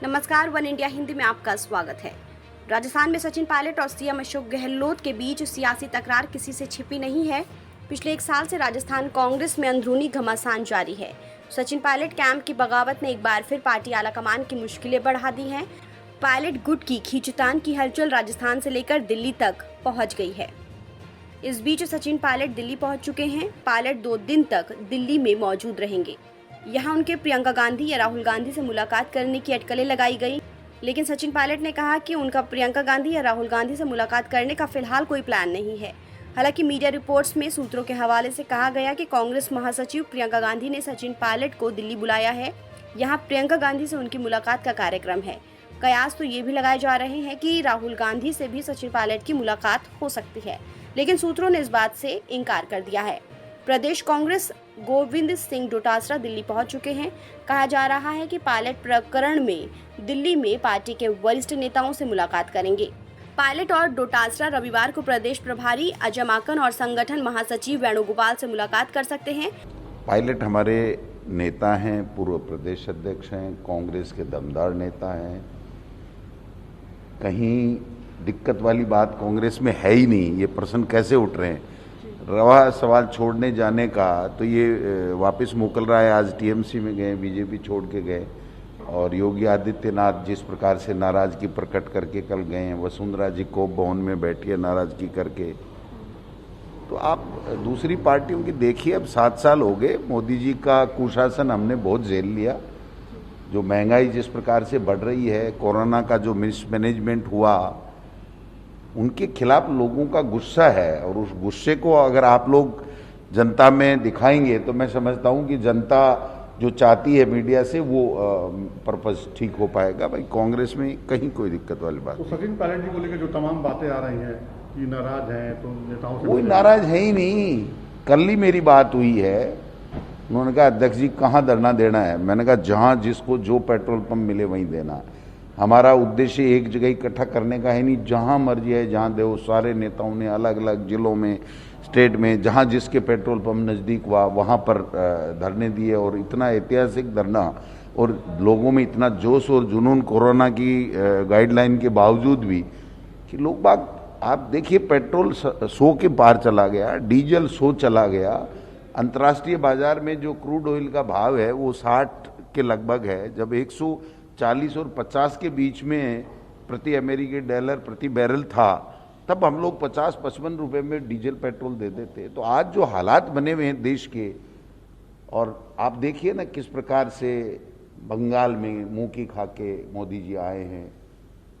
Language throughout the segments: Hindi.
नमस्कार, वन इंडिया हिंदी में आपका स्वागत है। राजस्थान में सचिन पायलट और सीएम अशोक गहलोत के बीच सियासी तकरार किसी से छिपी नहीं है। पिछले एक साल से राजस्थान कांग्रेस में अंदरूनी घमासान जारी है। सचिन पायलट कैंप की बगावत ने एक बार फिर पार्टी आलाकमान की मुश्किलें बढ़ा दी हैं। पायलट गुट की खींचतान की हलचल राजस्थान से लेकर दिल्ली तक पहुंच गई है। इस बीच सचिन पायलट दिल्ली पहुंच चुके हैं। पायलट 2 दिन तक दिल्ली में मौजूद रहेंगे। यहाँ उनके प्रियंका गांधी या राहुल गांधी से मुलाकात करने की अटकलें लगाई गई, लेकिन सचिन पायलट ने कहा कि उनका प्रियंका गांधी या राहुल गांधी से मुलाकात करने का फिलहाल कोई प्लान नहीं है। हालांकि मीडिया रिपोर्ट्स में सूत्रों के हवाले से कहा गया कि कांग्रेस महासचिव प्रियंका गांधी ने सचिन पायलट को दिल्ली बुलाया है। यहाँ प्रियंका गांधी से उनकी मुलाकात का कार्यक्रम है। कयास तो ये भी लगाए जा रहे हैं कि राहुल गांधी से भी सचिन पायलट की मुलाकात हो सकती है, लेकिन सूत्रों ने इस बात से इनकार कर दिया है। प्रदेश कांग्रेस गोविंद सिंह डोटासरा दिल्ली पहुंच चुके हैं। कहा जा रहा है कि पायलट प्रकरण में दिल्ली में पार्टी के वरिष्ठ नेताओं से मुलाकात करेंगे। पायलट और डोटासरा रविवार को प्रदेश प्रभारी अजय माकन और संगठन महासचिव वेणुगोपाल से मुलाकात कर सकते हैं। पायलट हमारे नेता हैं, पूर्व प्रदेश अध्यक्ष हैं, कांग्रेस के दमदार नेता हैं। कहीं दिक्कत वाली बात कांग्रेस में है ही नहीं। ये प्रश्न कैसे उठ रहे हैं? रवा सवाल छोड़ने जाने का तो ये वापस मोकल रहा है। आज टीएमसी में गए, बीजेपी छोड़ के गए, और योगी आदित्यनाथ जिस प्रकार से नाराजगी प्रकट करके कल गए हैं, वसुंधरा जी को भवन में बैठी है नाराजगी करके। तो आप दूसरी पार्टियों की देखिए। अब 7 साल हो गए, मोदी जी का कुशासन हमने बहुत झेल लिया। जो महंगाई जिस प्रकार से बढ़ रही है, कोरोना का जो मिसमैनेजमेंट हुआ, उनके खिलाफ लोगों का गुस्सा है, और उस गुस्से को अगर आप लोग जनता में दिखाएंगे तो मैं समझता हूं कि जनता जो चाहती है मीडिया से वो पर्पस ठीक हो पाएगा। भाई कांग्रेस में कहीं कोई दिक्कत वाली बात तो सचिन पायलट जी को लेकर जो तमाम बातें आ रही हैं कि नाराज हैं, तो नेताओं से कोई नाराज है ही नहीं। कल ही मेरी बात हुई है, उन्होंने कहा अध्यक्ष जी कहाँ धरना देना है। मैंने कहा जहाँ जिसको जो पेट्रोल पंप मिले वहीं देना। हमारा उद्देश्य एक जगह इकट्ठा करने का है नहीं, जहां मर्जी है जहां दे। सारे नेताओं ने अलग अलग जिलों में, स्टेट में, जहां जिसके पेट्रोल पंप नज़दीक हुआ वहां पर धरने दिए। और इतना ऐतिहासिक धरना, और लोगों में इतना जोश और जुनून कोरोना की गाइडलाइन के बावजूद भी, कि लोग बाग आप देखिए, पेट्रोल 100 के पार चला गया, डीजल 100 चला गया। अंतर्राष्ट्रीय बाजार में जो क्रूड ऑयल का भाव है वो 60 के लगभग है। जब 140 और 50 के बीच में प्रति अमेरिकी डॉलर प्रति बैरल था, तब हम लोग 50-55 रुपए में डीजल पेट्रोल देते थे। तो आज जो हालात बने हुए हैं देश के, और आप देखिए ना किस प्रकार से बंगाल में मुंह की खा के मोदी जी आए हैं।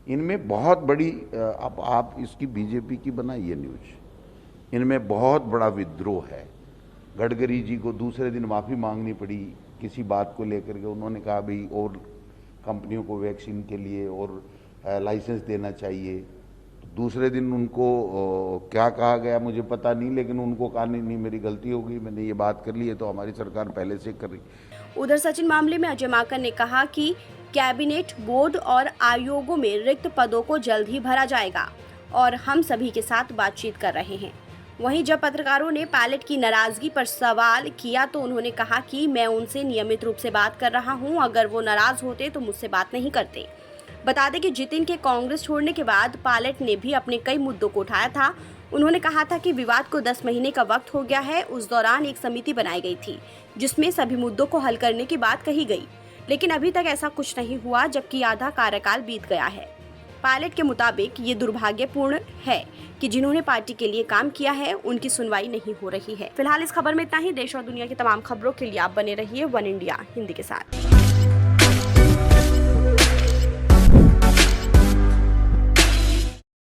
इनमें बहुत बड़ी, अब आप इसकी बीजेपी की बनाइए न्यूज, इनमें बहुत बड़ा विद्रोह है। गडकरी जी को दूसरे दिन माफ़ी मांगनी पड़ी किसी बात को लेकर के। उन्होंने कहा भाई और कंपनियों को वैक्सीन के लिए और लाइसेंस देना चाहिए। दूसरे दिन उनको क्या कहा गया मुझे पता नहीं, लेकिन उनको कहा नहीं मेरी गलती हो गई, मैंने ये बात कर ली है, तो हमारी सरकार पहले से कर रही। उधर सचिन मामले में अजय माकन ने कहा कि कैबिनेट, बोर्ड और आयोगों में रिक्त पदों को जल्द ही भरा जाएगा और हम सभी के साथ बातचीत कर रहे हैं। वहीं जब पत्रकारों ने पायलट की नाराजगी पर सवाल किया तो उन्होंने कहा कि मैं उनसे नियमित रूप से बात कर रहा हूं, अगर वो नाराज होते तो मुझसे बात नहीं करते। बता दें कि जितिन के कांग्रेस छोड़ने के बाद पायलट ने भी अपने कई मुद्दों को उठाया था। उन्होंने कहा था कि विवाद को 10 महीने का वक्त हो गया है। उस दौरान एक समिति बनाई गई थी जिसमें सभी मुद्दों को हल करने की बात कही गई, लेकिन अभी तक ऐसा कुछ नहीं हुआ, जबकि आधा कार्यकाल बीत गया है। पायलट के मुताबिक ये दुर्भाग्यपूर्ण है कि जिन्होंने पार्टी के लिए काम किया है उनकी सुनवाई नहीं हो रही है। फिलहाल इस खबर में इतना ही। देश और दुनिया की तमाम खबरों के लिए आप बने रहिए वन इंडिया हिंदी के साथ।